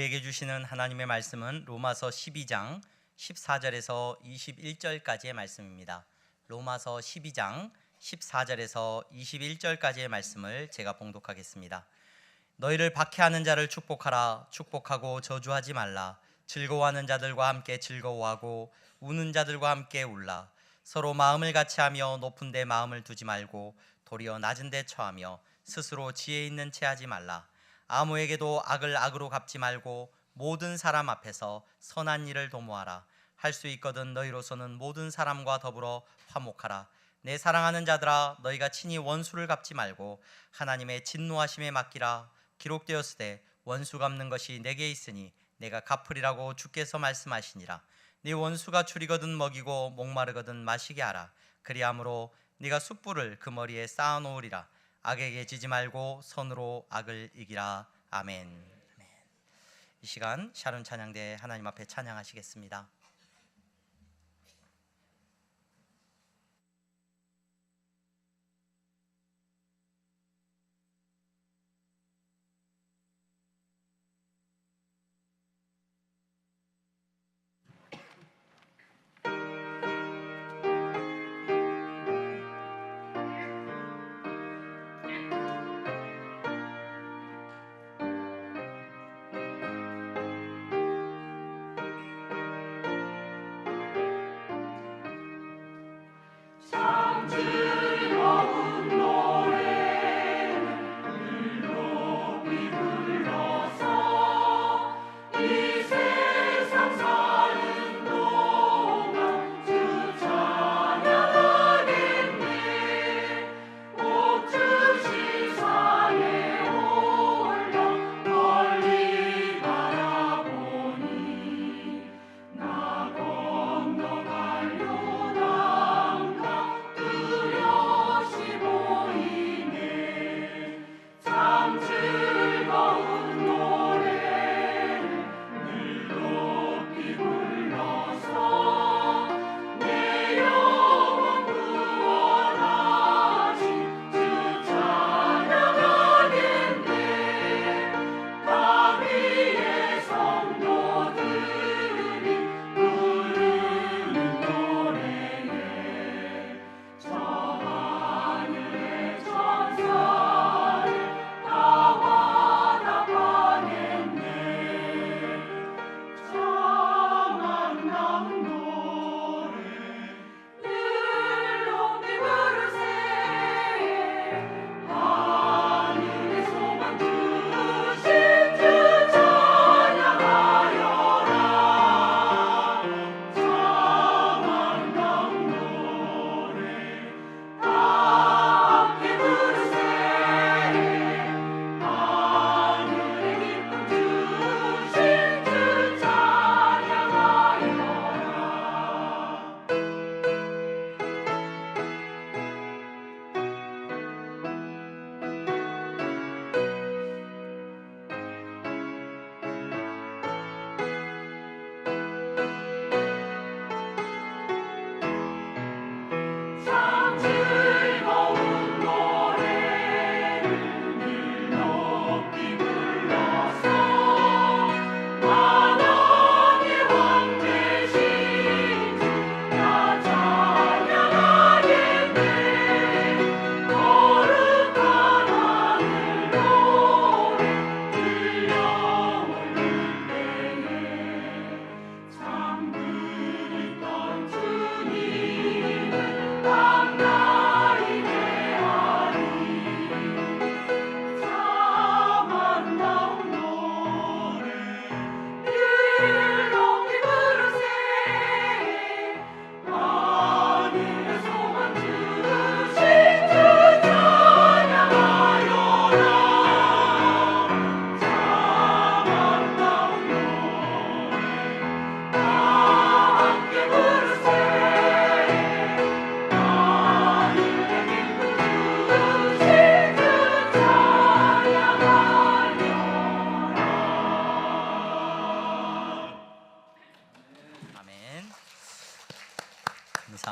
우리에게 주시는 하나님의 말씀은 로마서 12장 14절에서 21절까지의 말씀입니다. 로마서 12장 14절에서 21절까지의 말씀을 제가 봉독하겠습니다. 너희를 박해하는 자를 축복하라. 축복하고 저주하지 말라. 즐거워하는 자들과 함께 즐거워하고 우는 자들과 함께 울라. 서로 마음을 같이하며 높은 데 마음을 두지 말고 도리어 낮은 데 처하며 스스로 지혜 있는 채 하지 말라. 아무에게도 악을 악으로 갚지 말고 모든 사람 앞에서 선한 일을 도모하라. 할 수 있거든 너희로서는 모든 사람과 더불어 화목하라. 내 사랑하는 자들아, 너희가 친히 원수를 갚지 말고 하나님의 진노하심에 맡기라. 기록되었으되 원수 갚는 것이 내게 있으니 내가 갚으리라고 주께서 말씀하시니라. 네 원수가 줄이거든 먹이고 목마르거든 마시게 하라. 그리함으로 네가 숯불을 그 머리에 쌓아 놓으리라. 악에게 지지 말고 선으로 악을 이기라. 아멘. 이 시간 샤론 찬양대 하나님 앞에 찬양하시겠습니다.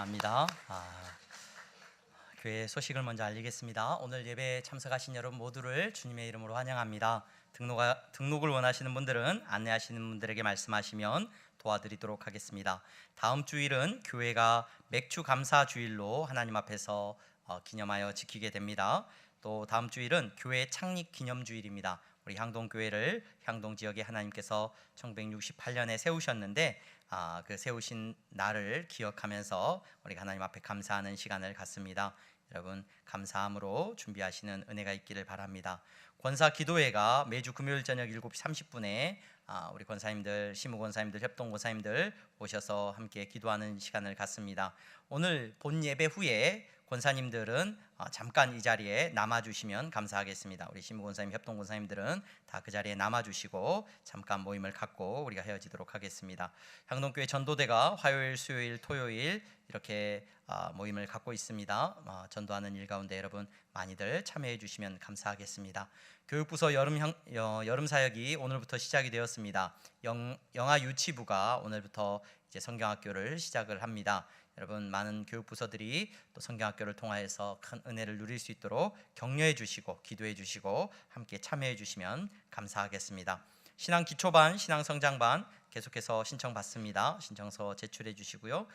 감사합니다. 교회 소식을 먼저 알리겠습니다. 오늘 예배에 참석하신 여러분 모두를 주님의 이름으로 환영합니다. 등록을 원하시는 분들은 안내하시는 분들에게 말씀하시면 도와드리도록 하겠습니다. 다음 주일은 교회가 맥주 감사 주일로 하나님 앞에서 기념하여 지키게 됩니다. 또 다음 주일은 교회 창립 기념 주일입니다. 우리 향동교회를 향동 지역에 하나님께서 1968년에 세우셨는데 그 세우신 날을 기억하면서 우리가 하나님 앞에 감사하는 시간을 갖습니다. 여러분 감사함으로 준비하시는 은혜가 있기를 바랍니다. 권사 기도회가 매주 금요일 저녁 7시 30분에 우리 권사님들, 시무 권사님들, 협동 권사님들 오셔서 함께 기도하는 시간을 갖습니다. 오늘 본 예배 후에 권사님들은 잠깐 이 자리에 남아주시면 감사하겠습니다. 우리 시무 권사님, 협동 권사님들은 다 그 자리에 남아주시고 잠깐 모임을 갖고 우리가 헤어지도록 하겠습니다. 향동교회 전도대가 화요일, 수요일, 토요일 이렇게 모임을 갖고 있습니다. 전도하는 일 가운데 여러분 많이들 참여해 주시면 감사하겠습니다. 교육부서 여름 사역이 오늘부터 시작이 되었습니다. 영아 유치부가 오늘부터 이제 성경학교를 시작을 합니다. 여러분 많은 교육부서들이 또 성경학교를 통하여서 큰 은혜를 누릴 수 있도록 격려해 주시고 기도해 주시고 함께 참여해 주시면 감사하겠습니다. 신앙 기초반, 신앙 성장반 계속해서 신청받습니다. 신청서 제출해 주시고요.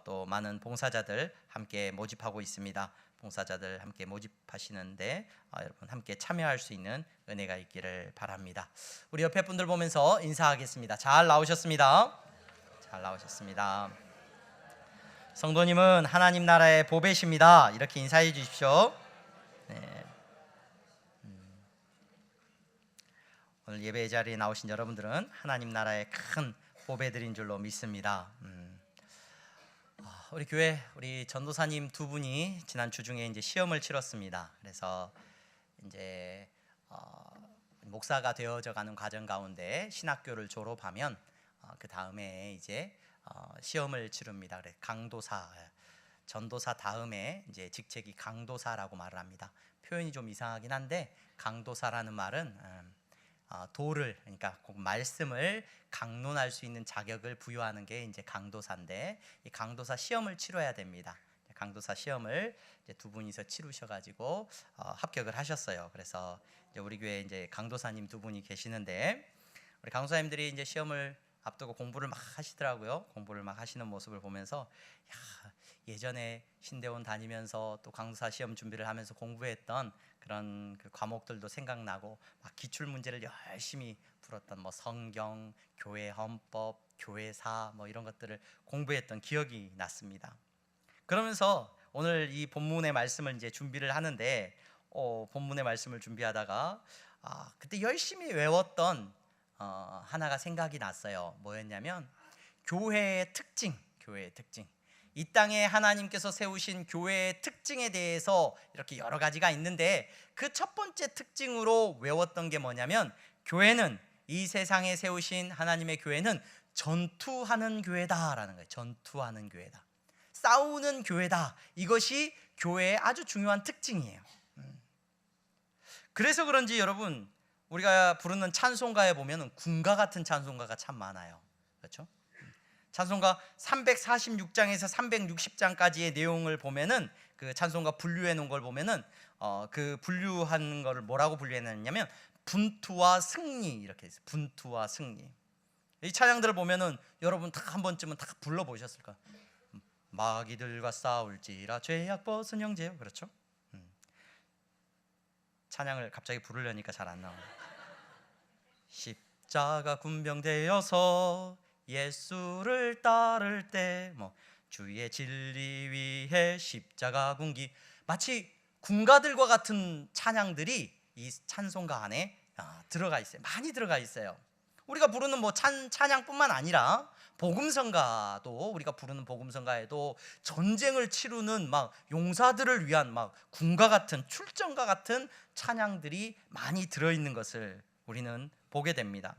또 많은 봉사자들 함께 모집하고 있습니다. 봉사자들 함께 모집하시는데 여러분 함께 참여할 수 있는 은혜가 있기를 바랍니다. 우리 옆에 분들 보면서 인사하겠습니다. 잘 나오셨습니다. 잘 나오셨습니다. 성도님은 하나님 나라의 보배십니다. 이렇게 인사해 주십시오. 네. 오늘 예배 자리에 나오신 여러분들은 하나님 나라의 큰 보배들인 줄로 믿습니다. 우리 교회 우리 전도사님 두 분이 지난 주중에 이제 시험을 치렀습니다. 그래서 이제 목사가 되어져 가는 과정 가운데 신학교를 졸업하면 그 다음에 이제 시험을 치릅니다. 그래 강도사, 전도사 다음에 이제 직책이 강도사라고 말을 합니다. 표현이 좀 이상하긴 한데 강도사라는 말은 도를 그러니까 말씀을 강론할 수 있는 자격을 부여하는 게 이제 강도사인데 이 강도사 시험을 치러야 됩니다. 강도사 시험을 이제 두 분이서 치르셔가지고 합격을 하셨어요. 그래서 이제 우리 교회 이제 강도사님 두 분이 계시는데 우리 강도사님들이 이제 시험을 앞두고 공부를 막 하시더라고요. 공부를 막 하시는 모습을 보면서 예전에 신대원 다니면서 또 강도사 시험 준비를 하면서 공부했던 그런 그 과목들도 생각나고 막 기출 문제를 열심히 풀었던 뭐 성경, 교회 헌법, 교회사 뭐 이런 것들을 공부했던 기억이 났습니다. 그러면서 오늘 이 본문의 말씀을 이제 준비를 하는데 본문의 말씀을 준비하다가 그때 열심히 외웠던 하나가 생각이 났어요. 뭐였냐면 교회의 특징. 이 땅에 하나님께서 세우신 교회의 특징에 대해서 이렇게 여러 가지가 있는데 그 첫 번째 특징으로 외웠던 게 뭐냐면 교회는 이 세상에 세우신 하나님의 교회는 전투하는 교회다라는 거예요. 전투하는 교회다. 싸우는 교회다. 이것이 교회의 아주 중요한 특징이에요. 그래서 그런지 여러분 우리가 부르는 찬송가에 보면 군가 같은 찬송가가 참 많아요. 그렇죠? 찬송가 346장에서 360장까지의 내용을 보면은 그 찬송가 분류해 놓은 걸 보면은 그 분류한 거를 뭐라고 분류했냐면 분투와 승리 이렇게 있어요. 분투와 승리. 이 찬양들을 보면은 여러분 다 한 번쯤은 다 불러 보셨을 거예요. 마귀들과 싸울지라 죄악 벗은 형제요. 그렇죠? 찬양을 갑자기 부르려니까 잘 안 나와요. 십자가 군병되어서 예수를 따를 때 뭐 주의 진리 위해 십자가 군기 마치 군가들과 같은 찬양들이 이 찬송가 안에 들어가 있어요. 많이 들어가 있어요. 우리가 부르는 뭐 찬양뿐만 아니라 복음성가도 우리가 부르는 복음성가에도 전쟁을 치르는 막 용사들을 위한 막 군가 같은 출정가 같은 찬양들이 많이 들어있는 것을 우리는 보게 됩니다.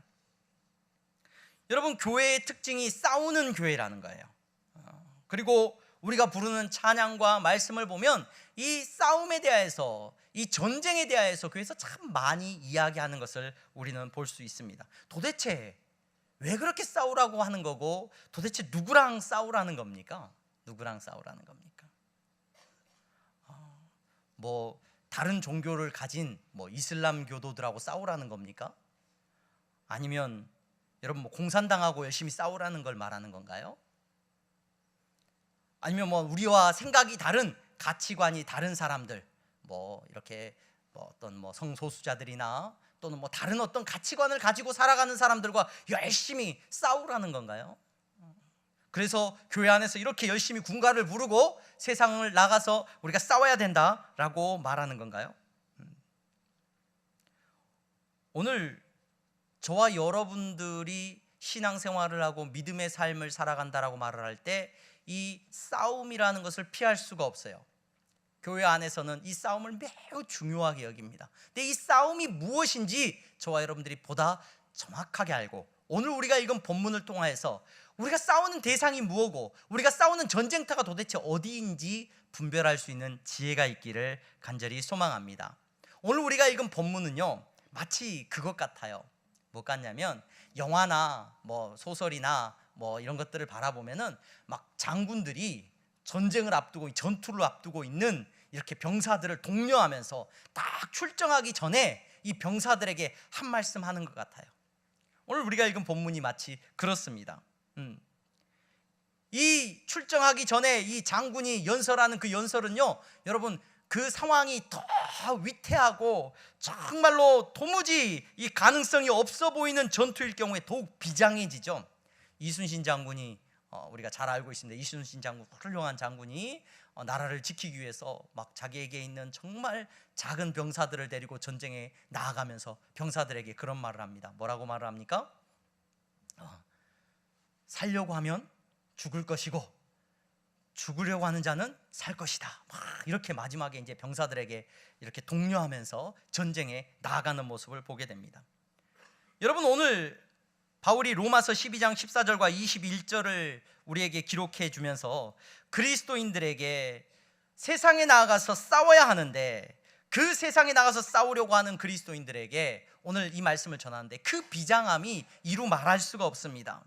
여러분 교회의 특징이 싸우는 교회라는 거예요. 그리고 우리가 부르는 찬양과 말씀을 보면 이 싸움에 대해서 이 전쟁에 대해서 교회에서 참 많이 이야기하는 것을 우리는 볼 수 있습니다. 도대체 왜 그렇게 싸우라고 하는 거고 도대체 누구랑 싸우라는 겁니까? 누구랑 싸우라는 겁니까? 뭐 다른 종교를 가진 뭐 이슬람 교도들하고 싸우라는 겁니까? 아니면 여러분 뭐 공산당하고 열심히 싸우라는 걸 말하는 건가요? 아니면 뭐 우리와 생각이 다른, 가치관이 다른 사람들, 뭐 이렇게 뭐 어떤 뭐 성소수자들이나 또는 뭐 다른 어떤 가치관을 가지고 살아가는 사람들과 열심히 싸우라는 건가요? 그래서 교회 안에서 이렇게 열심히 군가를 부르고 세상을 나가서 우리가 싸워야 된다라고 말하는 건가요? 오늘 저와 여러분들이 신앙생활을 하고 믿음의 삶을 살아간다라고 말을 할 때 이 싸움이라는 것을 피할 수가 없어요. 교회 안에서는 이 싸움을 매우 중요하게 여깁니다. 근데 이 싸움이 무엇인지 저와 여러분들이 보다 정확하게 알고, 오늘 우리가 읽은 본문을 통하여서 우리가 싸우는 대상이 무엇고 우리가 싸우는 전쟁터가 도대체 어디인지 분별할 수 있는 지혜가 있기를 간절히 소망합니다. 오늘 우리가 읽은 본문은요, 마치 그것 같아요. 뭐 같냐면 영화나 뭐 소설이나 뭐 이런 것들을 바라보면은 막 장군들이 전쟁을 앞두고 전투를 앞두고 있는 이렇게 병사들을 독려하면서 딱 출정하기 전에 이 병사들에게 한 말씀 하는 것 같아요. 오늘 우리가 읽은 본문이 마치 그렇습니다. 이 출정하기 전에 이 장군이 연설하는 그 연설은요, 여러분 그 상황이 더 위태하고 정말로 도무지 이 가능성이 없어 보이는 전투일 경우에 더욱 비장해지죠. 이순신 장군이 우리가 잘 알고 있습니다. 이순신 장군, 훌륭한 장군이 나라를 지키기 위해서 막 자기에게 있는 정말 작은 병사들을 데리고 전쟁에 나아가면서 병사들에게 그런 말을 합니다. 뭐라고 말을 합니까? 살려고 하면 죽을 것이고 죽으려고 하는 자는 살 것이다. 막 이렇게 마지막에 이제 병사들에게 이렇게 독려하면서 전쟁에 나아가는 모습을 보게 됩니다. 여러분, 오늘 바울이 로마서 12장 14절과 21절을 우리에게 기록해 주면서 그리스도인들에게 세상에 나아가서 싸워야 하는데, 그 세상에 나가서 싸우려고 하는 그리스도인들에게 오늘 이 말씀을 전하는데 그 비장함이 이루 말할 수가 없습니다.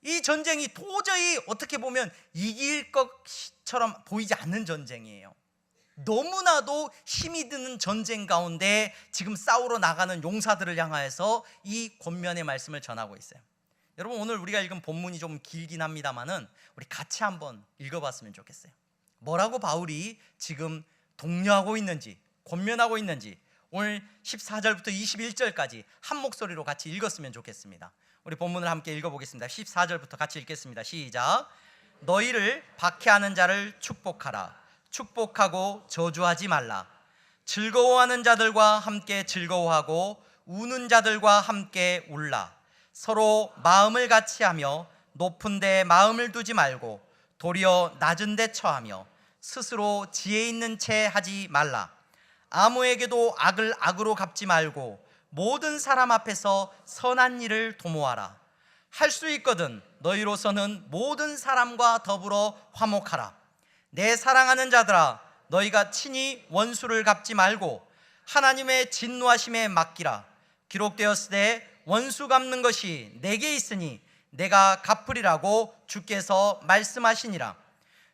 이 전쟁이 도저히 어떻게 보면 이길 것처럼 보이지 않는 전쟁이에요. 너무나도 힘이 드는 전쟁 가운데 지금 싸우러 나가는 용사들을 향하여서 이 권면의 말씀을 전하고 있어요. 여러분, 오늘 우리가 읽은 본문이 좀 길긴 합니다만은 우리 같이 한번 읽어봤으면 좋겠어요. 뭐라고 바울이 지금 독려하고 있는지, 권면하고 있는지 오늘 14절부터 21절까지 한 목소리로 같이 읽었으면 좋겠습니다. 우리 본문을 함께 읽어보겠습니다. 14절부터 같이 읽겠습니다. 시작. 너희를 박해하는 자를 축복하라. 축복하고 저주하지 말라. 즐거워하는 자들과 함께 즐거워하고 우는 자들과 함께 울라. 서로 마음을 같이 하며 높은 데 마음을 두지 말고 도리어 낮은 데 처하며 스스로 지혜 있는 채 하지 말라. 아무에게도 악을 악으로 갚지 말고 모든 사람 앞에서 선한 일을 도모하라. 할 수 있거든 너희로서는 모든 사람과 더불어 화목하라. 내 사랑하는 자들아, 너희가 친히 원수를 갚지 말고 하나님의 진노하심에 맡기라. 기록되었으되 원수 갚는 것이 내게 있으니 내가 갚으리라고 주께서 말씀하시니라.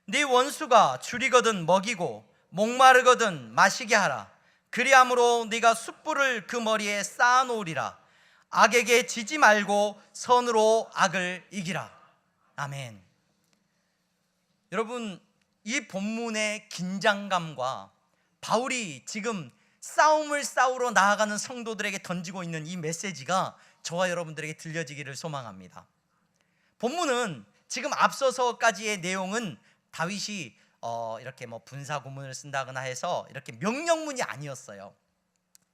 네 원수가 줄이거든 먹이고 목마르거든 마시게 하라. 그리함으로 네가 숯불을 그 머리에 쌓아놓으리라. 악에게 지지 말고 선으로 악을 이기라. 아멘. 여러분, 이 본문의 긴장감과 바울이 지금 싸움을 싸우러 나아가는 성도들에게 던지고 있는 이 메시지가 저와 여러분들에게 들려지기를 소망합니다. 본문은 지금 앞서서까지의 내용은 다윗이 이렇게 뭐 분사 구문을 쓴다거나 해서 이렇게 명령문이 아니었어요.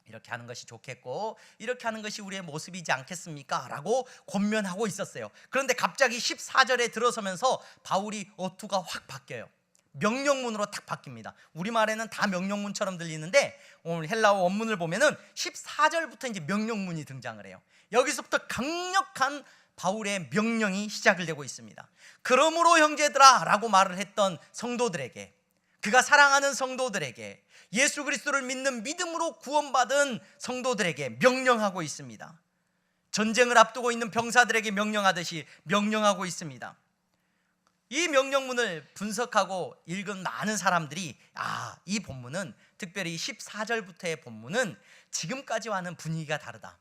이렇게 하는 것이 좋겠고 이렇게 하는 것이 우리의 모습이지 않겠습니까? 라고 권면하고 있었어요. 그런데 갑자기 14절에 들어서면서 바울이 어투가 확 바뀌어요. 명령문으로 탁 바뀝니다. 우리말에는 다 명령문처럼 들리는데 오늘 헬라어 원문을 보면은 14절부터 이제 명령문이 등장을 해요. 여기서부터 강력한 바울의 명령이 시작을 되고 있습니다. 그러므로 형제들아 라고 말을 했던 성도들에게, 그가 사랑하는 성도들에게, 예수 그리스도를 믿는 믿음으로 구원받은 성도들에게 명령하고 있습니다. 전쟁을 앞두고 있는 병사들에게 명령하듯이 명령하고 있습니다. 이 명령문을 분석하고 읽은 많은 사람들이 이 본문은, 특별히 14절부터의 본문은 지금까지와는 분위기가 다르다.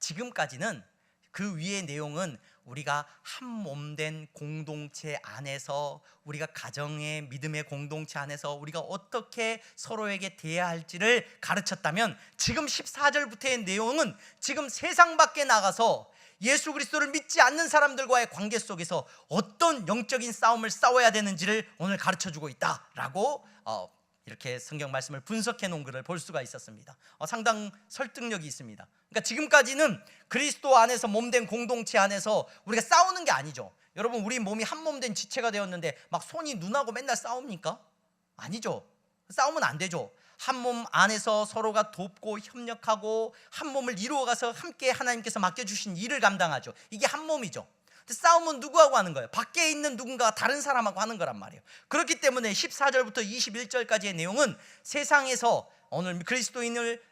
지금까지는 그 위의 내용은 우리가 한 몸된 공동체 안에서, 우리가 가정의 믿음의 공동체 안에서 우리가 어떻게 서로에게 대해야 할지를 가르쳤다면, 지금 14절부터의 내용은 지금 세상 밖에 나가서 예수 그리스도를 믿지 않는 사람들과의 관계 속에서 어떤 영적인 싸움을 싸워야 되는지를 오늘 가르쳐주고 있다라고 이렇게 성경 말씀을 분석해 놓은 글을 볼 수가 있었습니다. 상당 설득력이 있습니다. 그러니까 지금까지는 그리스도 안에서 몸된 공동체 안에서 우리가 싸우는 게 아니죠. 여러분, 우리 몸이 한 몸된 지체가 되었는데 막 손이 눈하고 맨날 싸웁니까? 아니죠. 싸우면 안 되죠. 한 몸 안에서 서로가 돕고 협력하고 한 몸을 이루어가서 함께 하나님께서 맡겨주신 일을 감당하죠. 이게 한 몸이죠. 싸움은 누구하고 하는 거예요? 밖에 있는 누군가 다른 사람하고 하는 거란 말이에요. 그렇기 때문에 14절부터 21절까지의 내용은 세상에서 오늘 그리스도인을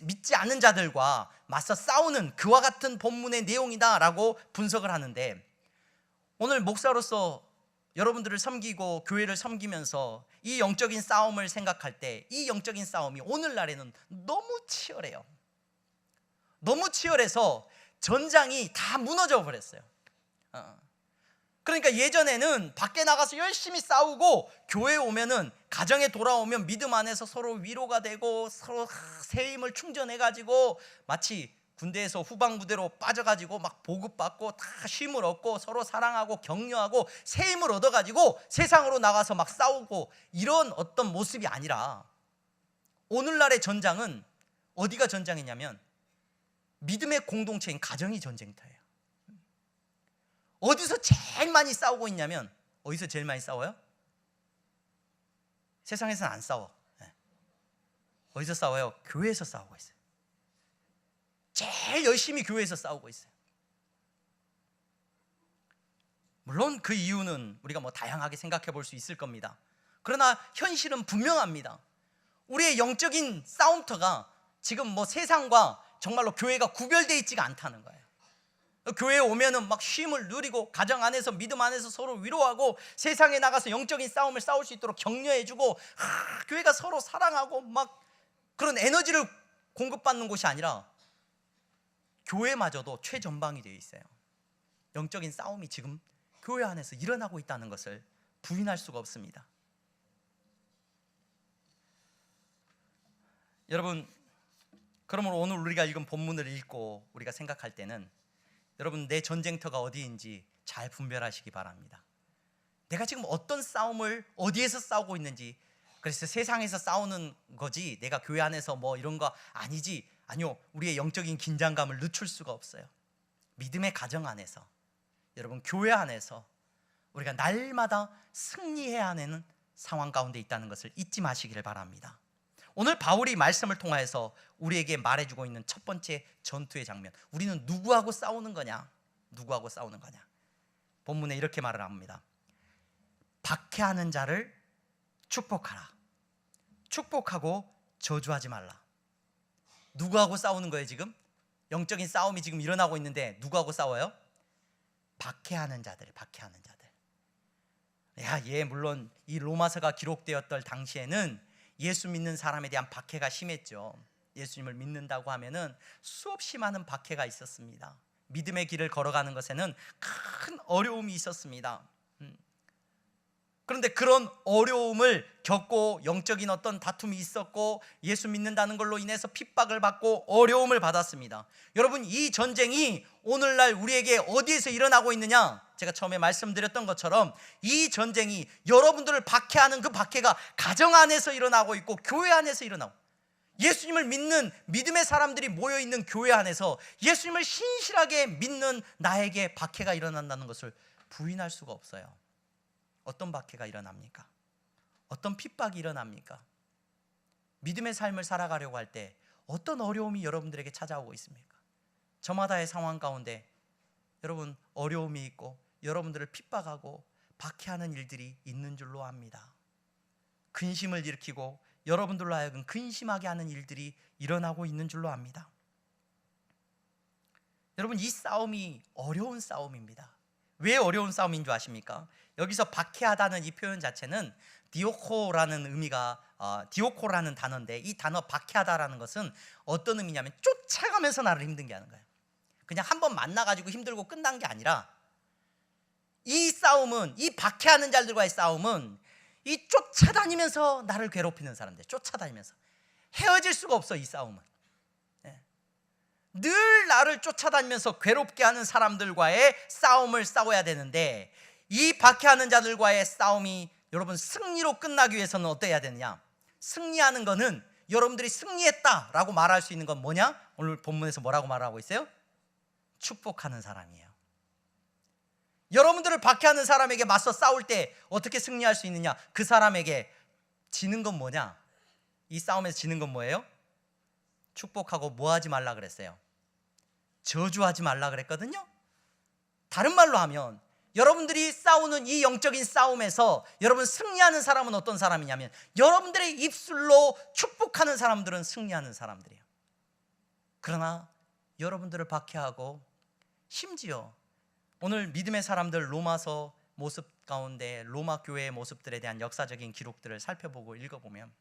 믿지 않는 자들과 맞서 싸우는 그와 같은 본문의 내용이다라고 분석을 하는데, 오늘 목사로서 여러분들을 섬기고 교회를 섬기면서 이 영적인 싸움을 생각할 때, 이 영적인 싸움이 오늘날에는 너무 치열해요. 너무 치열해서 전장이 다 무너져 버렸어요. 그러니까 예전에는 밖에 나가서 열심히 싸우고 교회에 오면은, 가정에 돌아오면 믿음 안에서 서로 위로가 되고 서로 새 힘을 충전해 가지고 마치 군대에서 후방부대로 빠져가지고 막 보급받고 다 쉼을 얻고 서로 사랑하고 격려하고 새 힘을 얻어가지고 세상으로 나가서 막 싸우고, 이런 어떤 모습이 아니라 오늘날의 전장은 어디가 전장이냐면 믿음의 공동체인 가정이 전쟁터예요. 어디서 제일 많이 싸우고 있냐면, 어디서 제일 많이 싸워요? 세상에서는 안 싸워. 어디서 싸워요? 교회에서 싸우고 있어요. 제일 열심히 교회에서 싸우고 있어요. 물론 그 이유는 우리가 뭐 다양하게 생각해 볼 수 있을 겁니다. 그러나 현실은 분명합니다. 우리의 영적인 싸움터가 지금 뭐 세상과 정말로 교회가 구별되어 있지가 않다는 거예요. 교회에 오면은 막 쉼을 누리고 가정 안에서 믿음 안에서 서로 위로하고 세상에 나가서 영적인 싸움을 싸울 수 있도록 격려해주고, 교회가 서로 사랑하고 막 그런 에너지를 공급받는 곳이 아니라 교회마저도 최전방이 되어 있어요. 영적인 싸움이 지금 교회 안에서 일어나고 있다는 것을 부인할 수가 없습니다. 여러분, 그러므로 오늘 우리가 읽은 본문을 읽고 우리가 생각할 때는, 여러분, 내 전쟁터가 어디인지 잘 분별하시기 바랍니다. 내가 지금 어떤 싸움을 어디에서 싸우고 있는지, 그래서 세상에서 싸우는 거지 내가 교회 안에서 뭐 이런 거 아니지, 아니요, 우리의 영적인 긴장감을 늦출 수가 없어요. 믿음의 가정 안에서, 여러분, 교회 안에서 우리가 날마다 승리해야 하는 상황 가운데 있다는 것을 잊지 마시기를 바랍니다. 오늘 바울이 말씀을 통하여서 우리에게 말해주고 있는 첫 번째 전투의 장면, 우리는 누구하고 싸우는 거냐? 누구하고 싸우는 거냐? 본문에 이렇게 말을 합니다. 박해하는 자를 축복하라. 축복하고 저주하지 말라. 누구하고 싸우는 거예요? 지금 영적인 싸움이 지금 일어나고 있는데 누구하고 싸워요? 박해하는 자들, 박해하는 자들. 물론 이 로마서가 기록되었던 당시에는 예수 믿는 사람에 대한 박해가 심했죠. 예수님을 믿는다고 하면은 수없이 많은 박해가 있었습니다. 믿음의 길을 걸어가는 것에는 큰 어려움이 있었습니다. 그런데 그런 어려움을 겪고 영적인 어떤 다툼이 있었고 예수 믿는다는 걸로 인해서 핍박을 받고 어려움을 받았습니다. 여러분, 이 전쟁이 오늘날 우리에게 어디에서 일어나고 있느냐? 제가 처음에 말씀드렸던 것처럼 이 전쟁이 여러분들을 박해하는 그 박해가 가정 안에서 일어나고 있고 교회 안에서 일어나고, 예수님을 믿는 믿음의 사람들이 모여있는 교회 안에서 예수님을 신실하게 믿는 나에게 박해가 일어난다는 것을 부인할 수가 없어요. 어떤 박해가 일어납니까? 어떤 핍박이 일어납니까? 믿음의 삶을 살아가려고 할 때 어떤 어려움이 여러분들에게 찾아오고 있습니까? 저마다의 상황 가운데 여러분, 어려움이 있고 여러분들을 핍박하고 박해하는 일들이 있는 줄로 압니다. 근심을 일으키고 여러분들로 하여금 근심하게 하는 일들이 일어나고 있는 줄로 압니다. 여러분, 이 싸움이 어려운 싸움입니다. 왜 어려운 싸움인 줄 아십니까? 여기서 박해하다는 이 표현 자체는 디오코라는 의미가 디오코라는 단어인데, 이 단어 박해하다라는 것은 어떤 의미냐면 쫓아가면서 나를 힘들게 하는 거예요. 그냥 한번 만나가지고 힘들고 끝난 게 아니라 이 싸움은, 이 박해하는 자들과의 싸움은 이 쫓아다니면서 나를 괴롭히는 사람들, 쫓아다니면서 헤어질 수가 없어. 이 싸움은 늘 나를 쫓아다니면서 괴롭게 하는 사람들과의 싸움을 싸워야 되는데, 이 박해하는 자들과의 싸움이 여러분 승리로 끝나기 위해서는 어때야 되느냐? 승리하는 거는, 여러분들이 승리했다라고 말할 수 있는 건 뭐냐? 오늘 본문에서 뭐라고 말하고 있어요? 축복하는 사람이에요. 여러분들을 박해하는 사람에게 맞서 싸울 때 어떻게 승리할 수 있느냐? 그 사람에게 지는 건 뭐냐? 이 싸움에서 지는 건 뭐예요? 축복하고 뭐 하지 말라 그랬어요? 저주하지 말라 그랬거든요. 다른 말로 하면 여러분들이 싸우는 이 영적인 싸움에서 여러분 승리하는 사람은 어떤 사람이냐면, 여러분들의 입술로 축복하는 사람들은 승리하는 사람들이에요. 그러나 여러분들을 박해하고, 심지어 오늘 믿음의 사람들 로마서 모습 가운데 로마 교회의 모습들에 대한 역사적인 기록들을 살펴보고 읽어보면,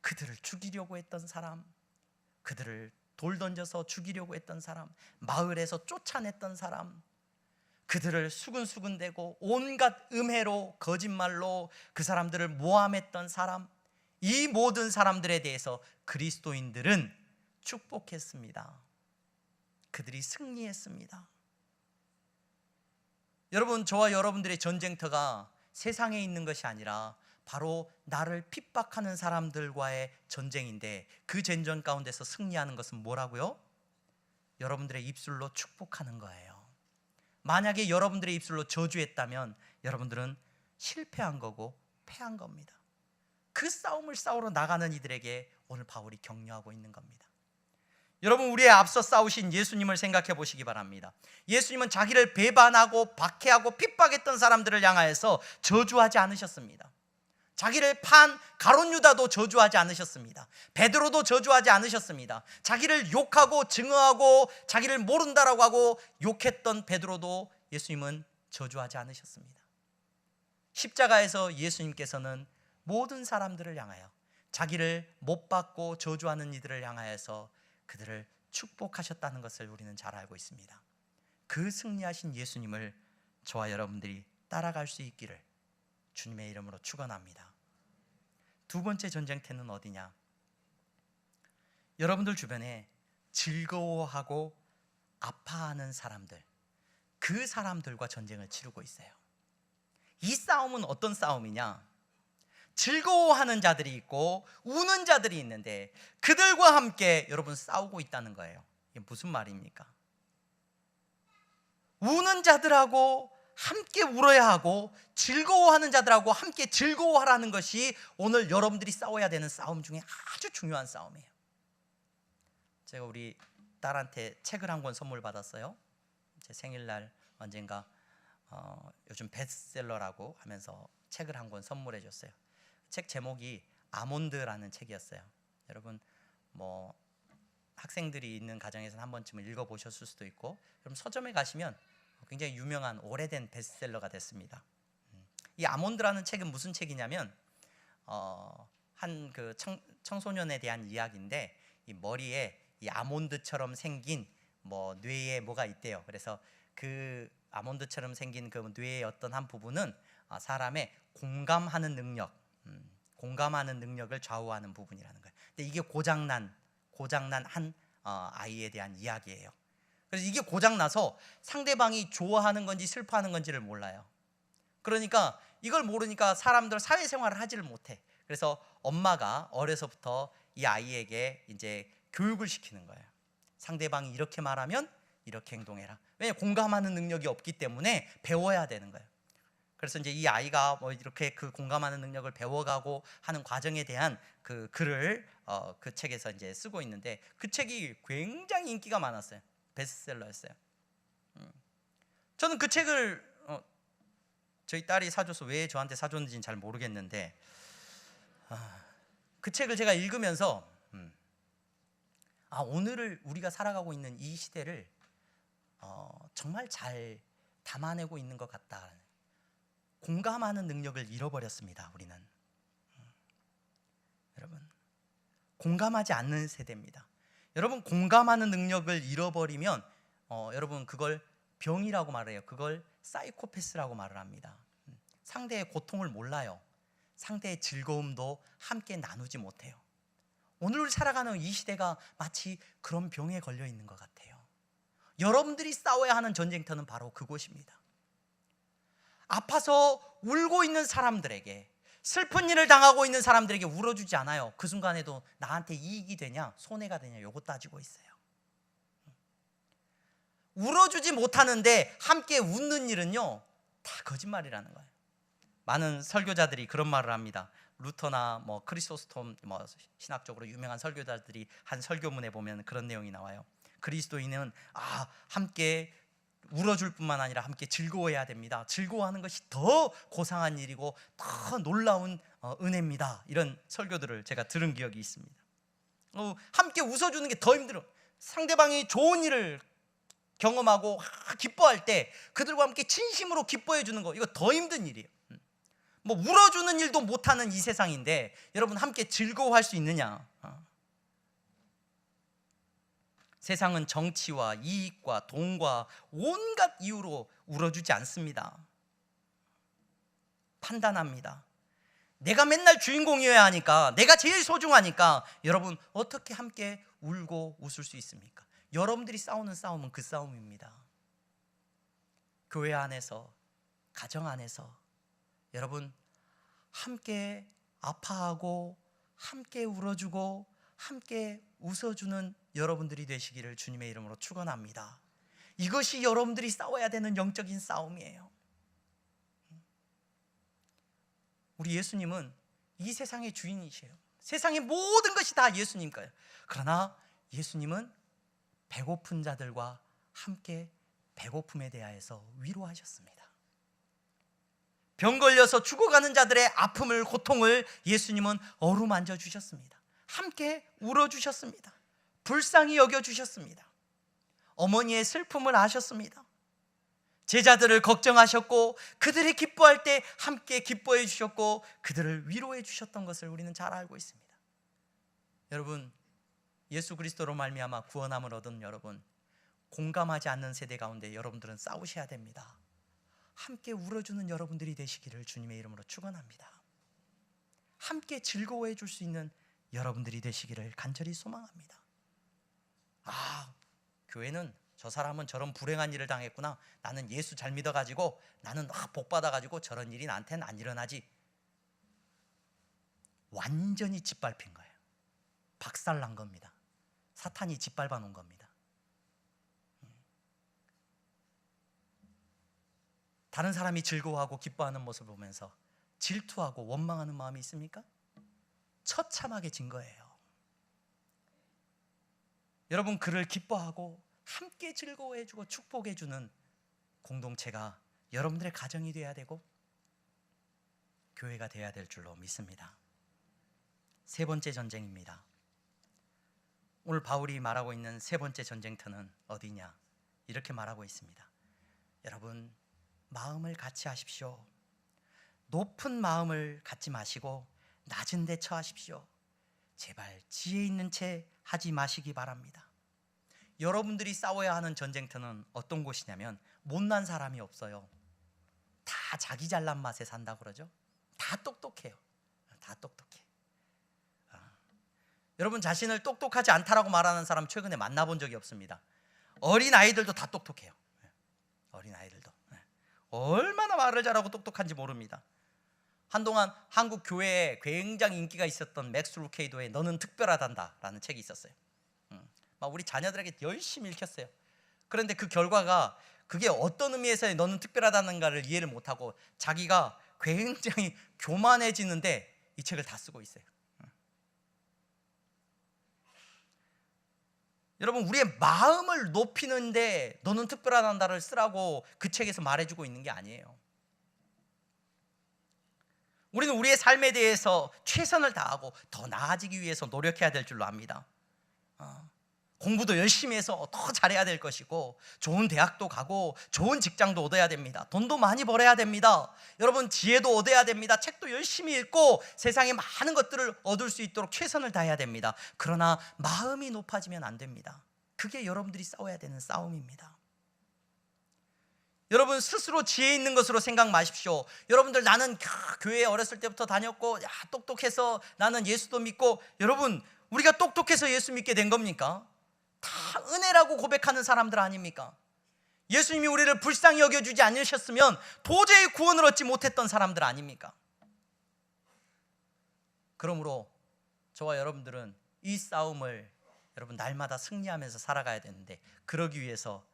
그들을 죽이려고 했던 사람, 그들을 돌 던져서 죽이려고 했던 사람, 마을에서 쫓아냈던 사람, 그들을 수군수군대고 온갖 음해로, 거짓말로 그 사람들을 모함했던 사람, 이 모든 사람들에 대해서 그리스도인들은 축복했습니다. 그들이 승리했습니다. 여러분, 저와 여러분들의 전쟁터가 세상에 있는 것이 아니라 바로 나를 핍박하는 사람들과의 전쟁인데, 그 전쟁 가운데서 승리하는 것은 뭐라고요? 여러분들의 입술로 축복하는 거예요. 만약에 여러분들의 입술로 저주했다면 여러분들은 실패한 거고 패한 겁니다. 그 싸움을 싸우러 나가는 이들에게 오늘 바울이 격려하고 있는 겁니다. 여러분, 우리의 앞서 싸우신 예수님을 생각해 보시기 바랍니다. 예수님은 자기를 배반하고 박해하고 핍박했던 사람들을 향하여서 저주하지 않으셨습니다. 자기를 판 가룟 유다도 저주하지 않으셨습니다. 베드로도 저주하지 않으셨습니다. 자기를 욕하고 증오하고 자기를 모른다라고 하고 욕했던 베드로도 예수님은 저주하지 않으셨습니다. 십자가에서 예수님께서는 모든 사람들을 향하여, 자기를 못 받고 저주하는 이들을 향하여서 그들을 축복하셨다는 것을 우리는 잘 알고 있습니다. 그 승리하신 예수님을 저와 여러분들이 따라갈 수 있기를 주님의 이름으로 축원합니다. 두 번째 전쟁터는 어디냐? 여러분들 주변에 즐거워하고 아파하는 사람들, 그 사람들과 전쟁을 치르고 있어요. 이 싸움은 어떤 싸움이냐? 즐거워하는 자들이 있고 우는 자들이 있는데, 그들과 함께 여러분 싸우고 있다는 거예요. 이게 무슨 말입니까? 우는 자들하고 함께 울어야 하고, 즐거워하는 자들하고 함께 즐거워하라는 것이 오늘 여러분들이 싸워야 되는 싸움 중에 아주 중요한 싸움이에요. 제가 우리 딸한테 책을 한 권 선물 받았어요. 제 생일날 언젠가 요즘 베스트셀러라고 하면서 책을 한 권 선물해 줬어요. 책 제목이 아몬드라는 책이었어요. 여러분 뭐 학생들이 있는 가정에서는 한 번쯤은 읽어보셨을 수도 있고, 그럼 서점에 가시면 굉장히 유명한 오래된 베스트셀러가 됐습니다. 이 아몬드라는 책은 무슨 책이냐면 한 그 청소년에 대한 이야기인데, 이 머리에 이 아몬드처럼 생긴 뭐 뇌에 뭐가 있대요. 그래서 그 아몬드처럼 생긴 그 뇌의 어떤 한 부분은 사람의 공감하는 능력을 좌우하는 부분이라는 거예요. 근데 이게 고장난 한 아이에 대한 이야기예요. 그래서 이게 고장나서 상대방이 좋아하는 건지 슬퍼하는 건지를 몰라요. 그러니까 이걸 모르니까 사람들 사회생활을 하지를 못해. 그래서 엄마가 어려서부터 이 아이에게 이제 교육을 시키는 거예요. 상대방이 이렇게 말하면 이렇게 행동해라. 왜냐하면 공감하는 능력이 없기 때문에 배워야 되는 거예요. 그래서 이제 이 아이가 뭐 이렇게 그 공감하는 능력을 배워가고 하는 과정에 대한 그 글을 그 책에서 이제 쓰고 있는데, 그 책이 굉장히 인기가 많았어요. 베스트셀러였어요. 저는 그 책을 저희 딸이 사줘서 왜 저한테 사줬는지는 잘 모르겠는데, 그 책을 제가 읽으면서 오늘을 우리가 살아가고 있는 이 시대를 정말 잘 담아내고 있는 것 같다. 공감하는 능력을 잃어버렸습니다. 우리는 여러분, 공감하지 않는 세대입니다. 여러분, 공감하는 능력을 잃어버리면 여러분 그걸 병이라고 말해요. 그걸 사이코패스라고 말을 합니다. 상대의 고통을 몰라요. 상대의 즐거움도 함께 나누지 못해요. 오늘 살아가는 이 시대가 마치 그런 병에 걸려 있는 것 같아요. 여러분들이 싸워야 하는 전쟁터는 바로 그곳입니다. 아파서 울고 있는 사람들에게, 슬픈 일을 당하고 있는 사람들에게 울어주지 않아요. 그 순간에도 나한테 이익이 되냐 손해가 되냐 요거 따지고 있어요. 울어주지 못하는데 함께 웃는 일은요 다 거짓말이라는 거예요. 많은 설교자들이 그런 말을 합니다. 루터나 크리소스톰 신학적으로 유명한 설교자들이 한 설교문에 보면 그런 내용이 나와요. 그리스도인은 함께 울어줄 뿐만 아니라 함께 즐거워해야 됩니다. 즐거워하는 것이 더 고상한 일이고 더 놀라운 은혜입니다. 이런 설교들을 제가 들은 기억이 있습니다. 함께 웃어주는 게 더 힘들어. 상대방이 좋은 일을 경험하고 기뻐할 때 그들과 함께 진심으로 기뻐해 주는 거, 이거 더 힘든 일이에요. 울어주는 일도 못하는 이 세상인데 여러분 함께 즐거워할 수 있느냐? 세상은 정치와 이익과 돈과 온갖 이유로 울어주지 않습니다. 판단합니다. 내가 맨날 주인공이어야 하니까, 내가 제일 소중하니까 여러분 어떻게 함께 울고 웃을 수 있습니까? 여러분들이 싸우는 싸움은 그 싸움입니다. 교회 안에서, 가정 안에서 여러분 함께 아파하고 함께 울어주고 함께 웃어주는 여러분들이 되시기를 주님의 이름으로 축원합니다. 이것이 여러분들이 싸워야 되는 영적인 싸움이에요. 우리 예수님은 이 세상의 주인이세요. 세상의 모든 것이 다 예수님 거예요. 그러나 예수님은 배고픈 자들과 함께 배고픔에 대하여서 위로하셨습니다. 병 걸려서 죽어가는 자들의 아픔을, 고통을 예수님은 어루만져 주셨습니다. 함께 울어주셨습니다. 불쌍히 여겨주셨습니다. 어머니의 슬픔을 아셨습니다. 제자들을 걱정하셨고 그들이 기뻐할 때 함께 기뻐해 주셨고 그들을 위로해 주셨던 것을 우리는 잘 알고 있습니다. 여러분, 예수 그리스도로 말미암아 구원함을 얻은 여러분, 공감하지 않는 세대 가운데 여러분들은 싸우셔야 됩니다. 함께 울어주는 여러분들이 되시기를 주님의 이름으로 축원합니다. 함께 즐거워해 줄 수 있는 여러분들이 되시기를 간절히 소망합니다. 교회는 저 사람은 저런 불행한 일을 당했구나, 나는 예수 잘 믿어가지고 나는 복 받아가지고 저런 일이 나한테는 안 일어나지. 완전히 짓밟힌 거예요. 박살난 겁니다. 사탄이 짓밟아 놓은 겁니다. 다른 사람이 즐거워하고 기뻐하는 모습을 보면서 질투하고 원망하는 마음이 있습니까? 처참하게 진 거예요. 여러분, 그를 기뻐하고 함께 즐거워해주고 축복해주는 공동체가 여러분들의 가정이 되어야 되고 교회가 되어야 될 줄로 믿습니다. 세 번째 전쟁입니다. 오늘 바울이 말하고 있는 세 번째 전쟁터는 어디냐? 이렇게 말하고 있습니다. 여러분, 마음을 같이 하십시오. 높은 마음을 갖지 마시고 낮은 데 처하십시오. 제발 지혜 있는 채 하지 마시기 바랍니다. 여러분들이 싸워야 하는 전쟁터는 어떤 곳이냐면 못난 사람이 없어요. 다 자기 잘난 맛에 산다고 그러죠. 다 똑똑해요. 다 똑똑해. 여러분, 자신을 똑똑하지 않다라고 말하는 사람 최근에 만나본 적이 없습니다. 어린 아이들도 다 똑똑해요. 어린 아이들도 얼마나 말을 잘하고 똑똑한지 모릅니다. 한동안 한국 교회에 굉장히 인기가 있었던 맥스 루케이도의 너는 특별하단다라는 책이 있었어요. 막 우리 자녀들에게 열심히 읽혔어요. 그런데 그 결과가 그게 어떤 의미에서의 너는 특별하다는가를 이해를 못하고 자기가 굉장히 교만해지는데 이 책을 다 쓰고 있어요. 여러분, 우리의 마음을 높이는데 너는 특별하단다를 쓰라고 그 책에서 말해주고 있는 게 아니에요. 우리는 우리의 삶에 대해서 최선을 다하고 더 나아지기 위해서 노력해야 될 줄로 압니다. 공부도 열심히 해서 더 잘해야 될 것이고 좋은 대학도 가고 좋은 직장도 얻어야 됩니다. 돈도 많이 벌어야 됩니다. 여러분, 지혜도 얻어야 됩니다. 책도 열심히 읽고 세상에 많은 것들을 얻을 수 있도록 최선을 다해야 됩니다. 그러나 마음이 높아지면 안 됩니다. 그게 여러분들이 싸워야 되는 싸움입니다. 여러분 스스로 지혜 있는 것으로 생각 마십시오. 여러분들 나는 교회에 어렸을 때부터 다녔고 똑똑해서 나는 예수도 믿고, 여러분 우리가 똑똑해서 예수 믿게 된 겁니까? 다 은혜라고 고백하는 사람들 아닙니까? 예수님이 우리를 불쌍히 여겨주지 않으셨으면 도저히 구원을 얻지 못했던 사람들 아닙니까? 그러므로 저와 여러분들은 이 싸움을 여러분 날마다 승리하면서 살아가야 되는데, 그러기 위해서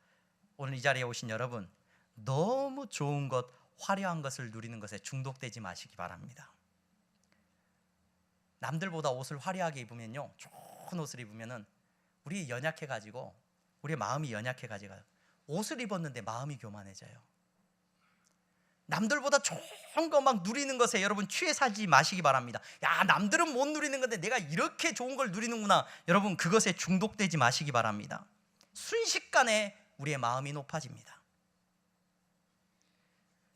오늘 이 자리에 오신 여러분, 너무 좋은 것, 화려한 것을 누리는 것에 중독되지 마시기 바랍니다. 남들보다 옷을 화려하게 입으면요, 좋은 옷을 입으면은 우리 연약해가지고, 우리의 마음이 연약해가지고 옷을 입었는데 마음이 교만해져요. 남들보다 좋은 거 막 누리는 것에 여러분 취해 살지 마시기 바랍니다. 야, 남들은 못 누리는 건데 내가 이렇게 좋은 걸 누리는구나. 여러분 그것에 중독되지 마시기 바랍니다. 순식간에 우리의 마음이 높아집니다.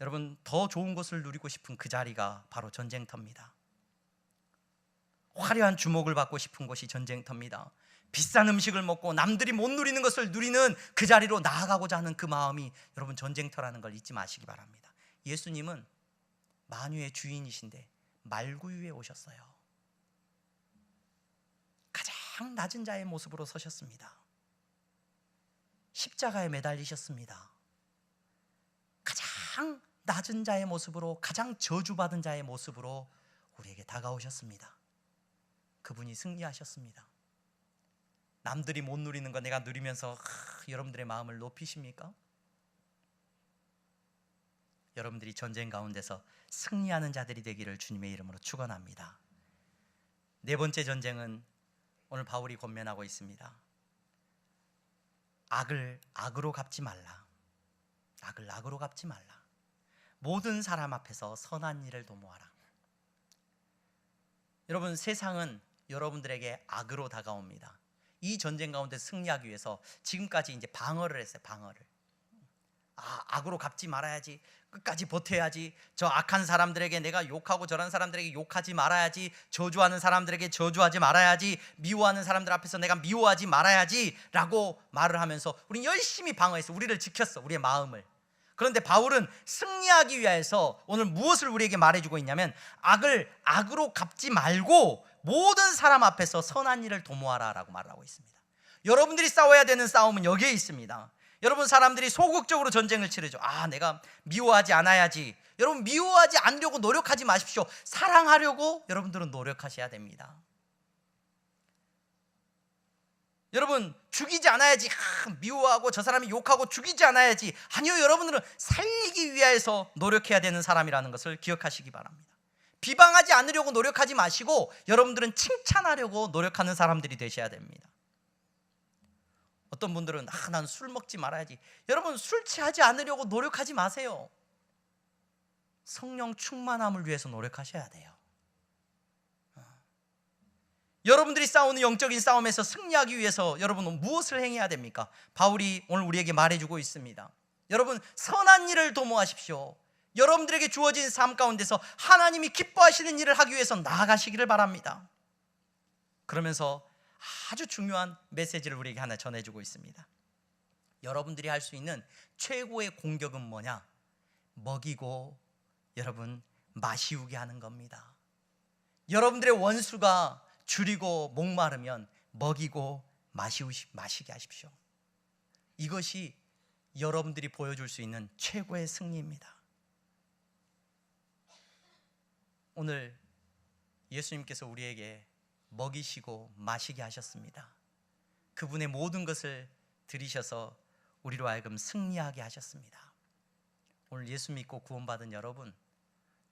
여러분 더 좋은 것을 누리고 싶은 그 자리가 바로 전쟁터입니다. 화려한 주목을 받고 싶은 것이 전쟁터입니다. 비싼 음식을 먹고 남들이 못 누리는 것을 누리는 그 자리로 나아가고자 하는 그 마음이 여러분 전쟁터라는 걸 잊지 마시기 바랍니다. 예수님은 만유의 주인이신데 말구유에 오셨어요. 가장 낮은 자의 모습으로 서셨습니다. 십자가에 매달리셨습니다. 가장 낮은 자의 모습으로, 가장 저주받은 자의 모습으로 우리에게 다가오셨습니다. 그분이 승리하셨습니다. 남들이 못 누리는 거 내가 누리면서 여러분들의 마음을 높이십니까? 여러분들이 전쟁 가운데서 승리하는 자들이 되기를 주님의 이름으로 축원합니다. 네 번째 전쟁은 오늘 바울이 권면하고 있습니다. 악을 악으로 갚지 말라. 악을 악으로 갚지 말라. 모든 사람 앞에서 선한 일을 도모하라. 여러분 세상은 여러분들에게 악으로 다가옵니다. 이 전쟁 가운데 승리하기 위해서 지금까지 이제 방어를 했어요. 방어를. 악으로 갚지 말아야지, 끝까지 버텨야지, 저 악한 사람들에게 내가 욕하고 저런 사람들에게 욕하지 말아야지, 저주하는 사람들에게 저주하지 말아야지, 미워하는 사람들 앞에서 내가 미워하지 말아야지 라고 말을 하면서 우리는 열심히 방어했어. 우리를 지켰어, 우리의 마음을. 그런데 바울은 승리하기 위해서 오늘 무엇을 우리에게 말해주고 있냐면, 악을 악으로 갚지 말고 모든 사람 앞에서 선한 일을 도모하라 라고 말을 하고 있습니다. 여러분들이 싸워야 되는 싸움은 여기에 있습니다. 여러분 사람들이 소극적으로 전쟁을 치르죠. 내가 미워하지 않아야지. 여러분 미워하지 않으려고 노력하지 마십시오. 사랑하려고 여러분들은 노력하셔야 됩니다. 여러분 죽이지 않아야지, 미워하고 저 사람이 욕하고 죽이지 않아야지. 아니요, 여러분들은 살리기 위해서 노력해야 되는 사람이라는 것을 기억하시기 바랍니다. 비방하지 않으려고 노력하지 마시고 여러분들은 칭찬하려고 노력하는 사람들이 되셔야 됩니다. 어떤 분들은 난 술 먹지 말아야지. 여러분 술 취하지 않으려고 노력하지 마세요. 성령 충만함을 위해서 노력하셔야 돼요. 여러분들이 싸우는 영적인 싸움에서 승리하기 위해서 여러분은 무엇을 행해야 됩니까? 바울이 오늘 우리에게 말해주고 있습니다. 여러분 선한 일을 도모하십시오. 여러분들에게 주어진 삶 가운데서 하나님이 기뻐하시는 일을 하기 위해서 나아가시기를 바랍니다. 그러면서 아주 중요한 메시지를 우리에게 하나 전해주고 있습니다. 여러분들이 할 수 있는 최고의 공격은 뭐냐? 먹이고 여러분 마시우게 하는 겁니다. 여러분들의 원수가 줄이고 목마르면 먹이고 마시게 하십시오. 이것이 여러분들이 보여줄 수 있는 최고의 승리입니다. 오늘 예수님께서 우리에게 먹이시고 마시게 하셨습니다. 그분의 모든 것을 들이셔서 우리로 하여금 승리하게 하셨습니다. 오늘 예수 믿고 구원받은 여러분,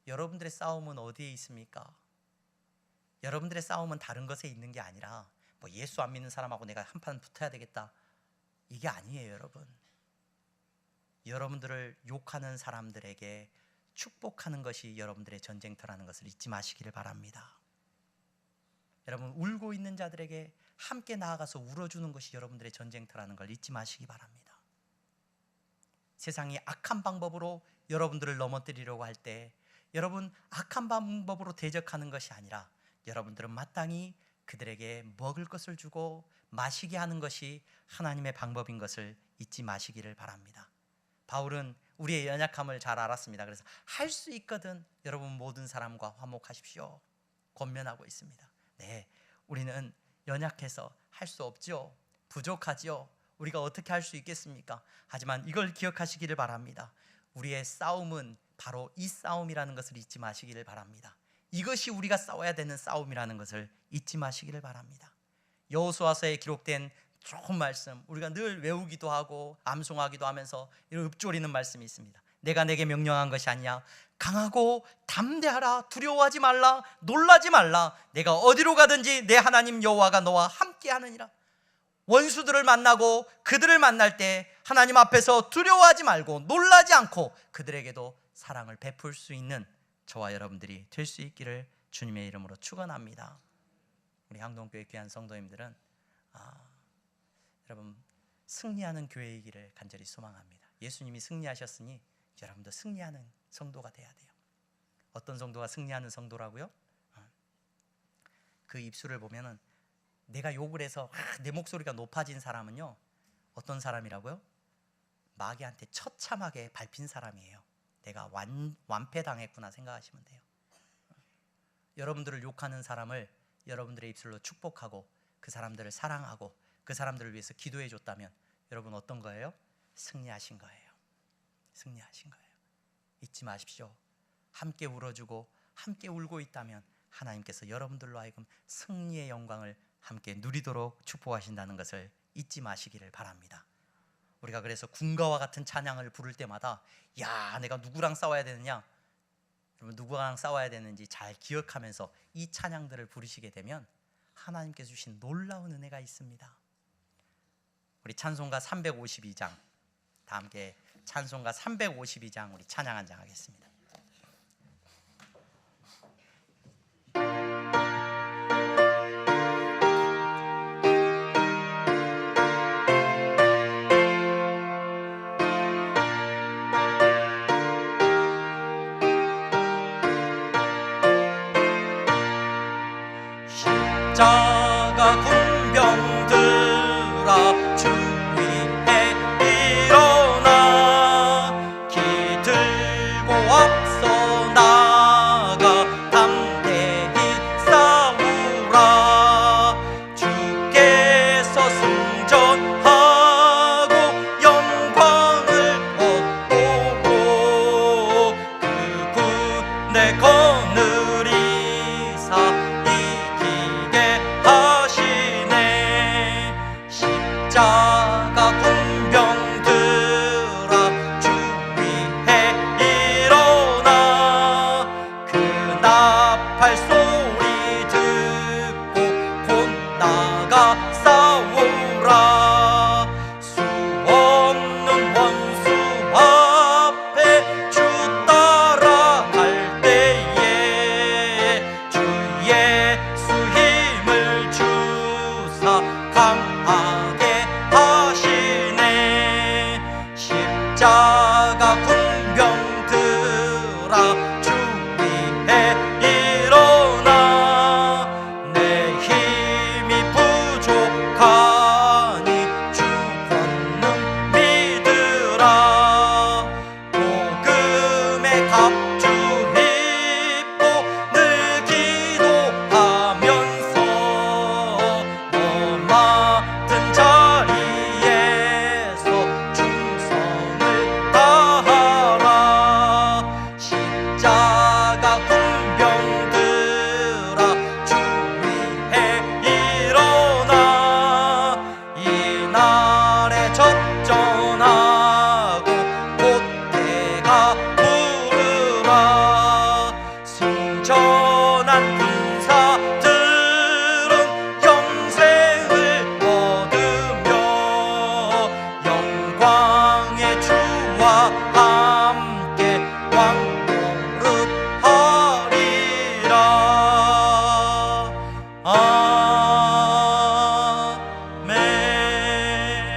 여러분들의 싸움은 어디에 있습니까? 여러분들의 싸움은 다른 것에 있는 게 아니라 예수 안 믿는 사람하고 내가 한판 붙어야 되겠다, 이게 아니에요. 여러분들을 욕하는 사람들에게 축복하는 것이 여러분들의 전쟁터라는 것을 잊지 마시기를 바랍니다. 여러분 울고 있는 자들에게 함께 나아가서 울어주는 것이 여러분들의 전쟁터라는 걸 잊지 마시기 바랍니다. 세상이 악한 방법으로 여러분들을 넘어뜨리려고 할 때 여러분 악한 방법으로 대적하는 것이 아니라 여러분들은 마땅히 그들에게 먹을 것을 주고 마시게 하는 것이 하나님의 방법인 것을 잊지 마시기를 바랍니다. 바울은 우리의 연약함을 잘 알았습니다. 그래서 할 수 있거든 여러분 모든 사람과 화목하십시오 권면하고 있습니다. 네, 우리는 연약해서 할 수 없죠. 부족하지요. 우리가 어떻게 할 수 있겠습니까? 하지만 이걸 기억하시기를 바랍니다. 우리의 싸움은 바로 이 싸움이라는 것을 잊지 마시기를 바랍니다. 이것이 우리가 싸워야 되는 싸움이라는 것을 잊지 마시기를 바랍니다. 여호수아서에 기록된 좋은 말씀, 우리가 늘 외우기도 하고 암송하기도 하면서 이런 읊조리는 말씀이 있습니다. 내가 내게 명령한 것이 아니냐, 강하고 담대하라, 두려워하지 말라, 놀라지 말라, 내가 어디로 가든지 내 하나님 여호와가 너와 함께 하느니라. 원수들을 만나고 그들을 만날 때 하나님 앞에서 두려워하지 말고 놀라지 않고 그들에게도 사랑을 베풀 수 있는 저와 여러분들이 될 수 있기를 주님의 이름으로 축원합니다. 우리 항동교회 귀한 성도님들은 여러분 승리하는 교회이기를 간절히 소망합니다. 예수님이 승리하셨으니 여러분도 승리하는 성도가 돼야 돼요. 어떤 성도가 승리하는 성도라고요? 그 입술을 보면은 내가 욕을 해서 내 목소리가 높아진 사람은요, 어떤 사람이라고요? 마귀한테 처참하게 밟힌 사람이에요. 내가 완패당했구나 생각하시면 돼요. 여러분들을 욕하는 사람을 여러분들의 입술로 축복하고 그 사람들을 사랑하고 그 사람들을 위해서 기도해 줬다면 여러분 어떤 거예요? 승리하신 거예요. 승리하신 거예요. 잊지 마십시오. 함께 울어주고 함께 울고 있다면 하나님께서 여러분들로 하여금 승리의 영광을 함께 누리도록 축복하신다는 것을 잊지 마시기를 바랍니다. 우리가 그래서 군가와 같은 찬양을 부를 때마다 야, 내가 누구랑 싸워야 되느냐, 여러분 누구랑 싸워야 되는지 잘 기억하면서 이 찬양들을 부르시게 되면 하나님께서 주신 놀라운 은혜가 있습니다. 우리 찬송가 352장, 다 함께 찬송가 352장 우리 찬양 한 장 하겠습니다. 십자가 군병들아 주 위에 일어나 기들고 앞서 나가 담대히 싸우라. 주께서 승전하고 영광을 얻도록 그 군대 거느리사 십자가 군병들아 주 위에 일어나 그 나팔 소리 듣고 곧 나가 싸우라. 수 없는 원수 앞에 주 따라갈 때에 주 예수 힘을 주사 강하게 하시네. 십자가 군병들아 주 위에 일어나 내 힘이 부족하니 주 권능 믿으라. 복음의 갑주 입고 늘 기도하면서 맡은 자리에서 충성을 다하라. 십자가 군병들아 주 위에 일어나 이날에 접전하고 곧대가 부르라. 승전한 군사들은 영생을 얻으며 영광의 주와 함께 왕노릇하리라.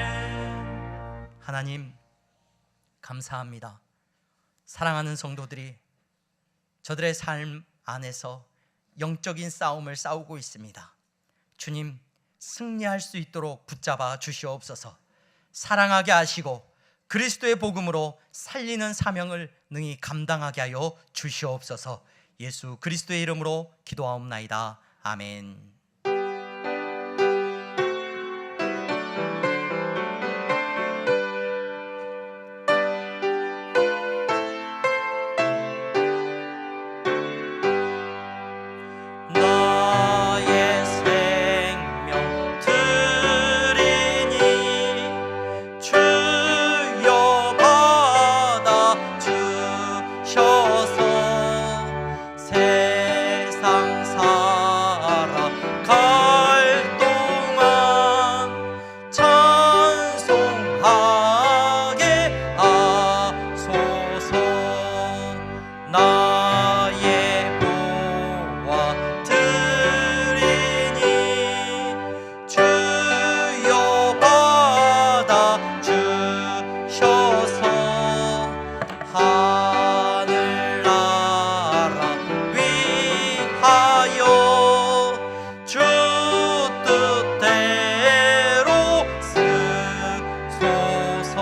아멘. 하나님 감사합니다. 사랑하는 성도들이 저들의 삶 안에서 영적인 싸움을 싸우고 있습니다. 주님, 승리할 수 있도록 붙잡아 주시옵소서. 사랑하게 하시고 그리스도의 복음으로 살리는 사명을 능히 감당하게 하여 주시옵소서. 예수 그리스도의 이름으로 기도하옵나이다. 아멘. 나의 생명 드리니 주여 받아 주셔서 세상 살아갈 동안 찬송하게 하소서. 나의 보아 드리니 주여 받아 주셔서 하늘나라 위하여 주 뜻대로 쓰소서.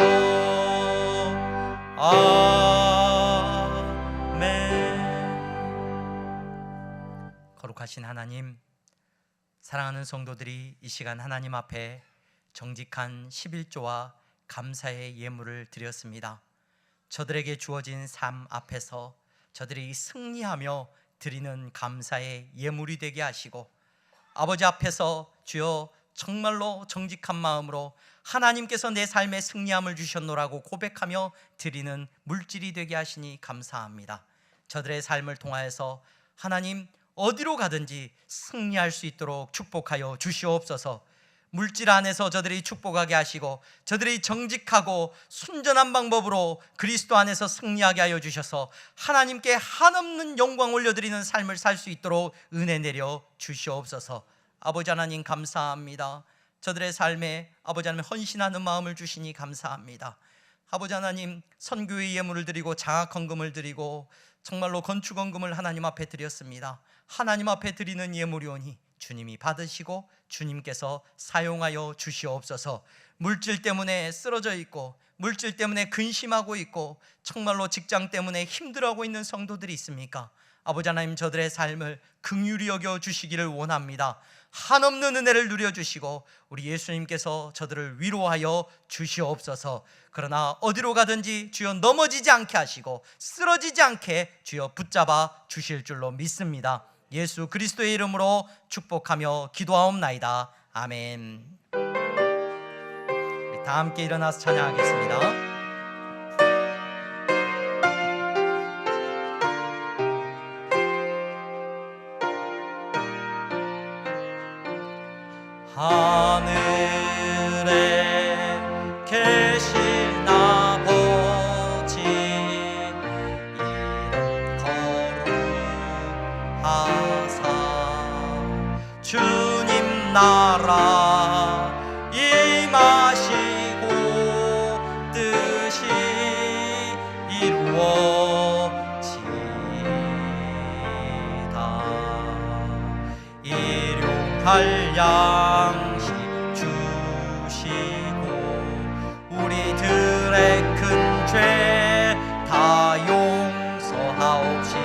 아멘. 거룩하신 하나님, 사랑하는 성도들이 이 시간 하나님 앞에 정직한 11조와 감사의 예물을 드렸습니다. 저들에게 주어진 삶 앞에서 저들이 승리하며 드리는 감사의 예물이 되게 하시고, 아버지 앞에서 주여 정말로 정직한 마음으로 하나님께서 내 삶에 승리함을 주셨노라고 고백하며 드리는 물질이 되게 하시니 감사합니다. 저들의 삶을 통하여서 하나님 어디로 가든지 승리할 수 있도록 축복하여 주시옵소서. 물질 안에서 저들이 축복하게 하시고 저들이 정직하고 순전한 방법으로 그리스도 안에서 승리하게 하여 주셔서 하나님께 한없는 영광 올려드리는 삶을 살 수 있도록 은혜 내려 주시옵소서. 아버지 하나님 감사합니다. 저들의 삶에 아버지 하나님 헌신하는 마음을 주시니 감사합니다. 아버지 하나님 선교의 예물을 드리고 장학헌금을 드리고 정말로 건축헌금을 하나님 앞에 드렸습니다. 하나님 앞에 드리는 예물이오니 주님이 받으시고 주님께서 사용하여 주시옵소서. 물질 때문에 쓰러져 있고 물질 때문에 근심하고 있고 정말로 직장 때문에 힘들어하고 있는 성도들이 있습니까? 아버지 하나님 저들의 삶을 긍휼히 여겨 주시기를 원합니다. 한없는 은혜를 누려주시고 우리 예수님께서 저들을 위로하여 주시옵소서. 그러나 어디로 가든지 주여 넘어지지 않게 하시고 쓰러지지 않게 주여 붙잡아 주실 줄로 믿습니다. 예수 그리스도의 이름으로 축복하며 기도하옵나이다. 아멘. 우리 다 함께 일어나서 찬양하겠습니다. 하늘에 계신 아버지 이름 거룩하사 주님 나라 임하시고 뜻이 이루어지다. 일용할 양식 주시고 우리들의 큰 죄 다 용서하옵시고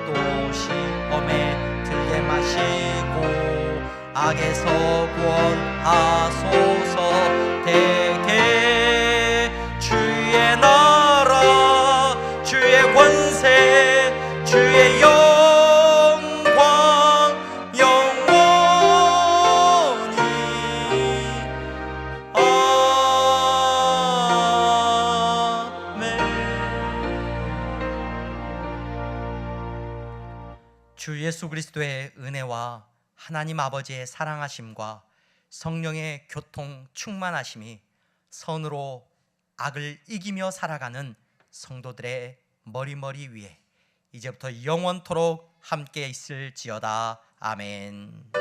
또 시험에 들게 마시고 악에서 구원하소서. 대개 주의 나라 주의 권세 주의 영광 영원히 아멘. 주 예수 그리스도의 은혜와 하나님 아버지의 사랑하심과 성령의 교통 충만하심이 선으로 악을 이기며 살아가는 성도들의 머리 위에 이제부터 영원토록 함께 있을지어다. 아멘.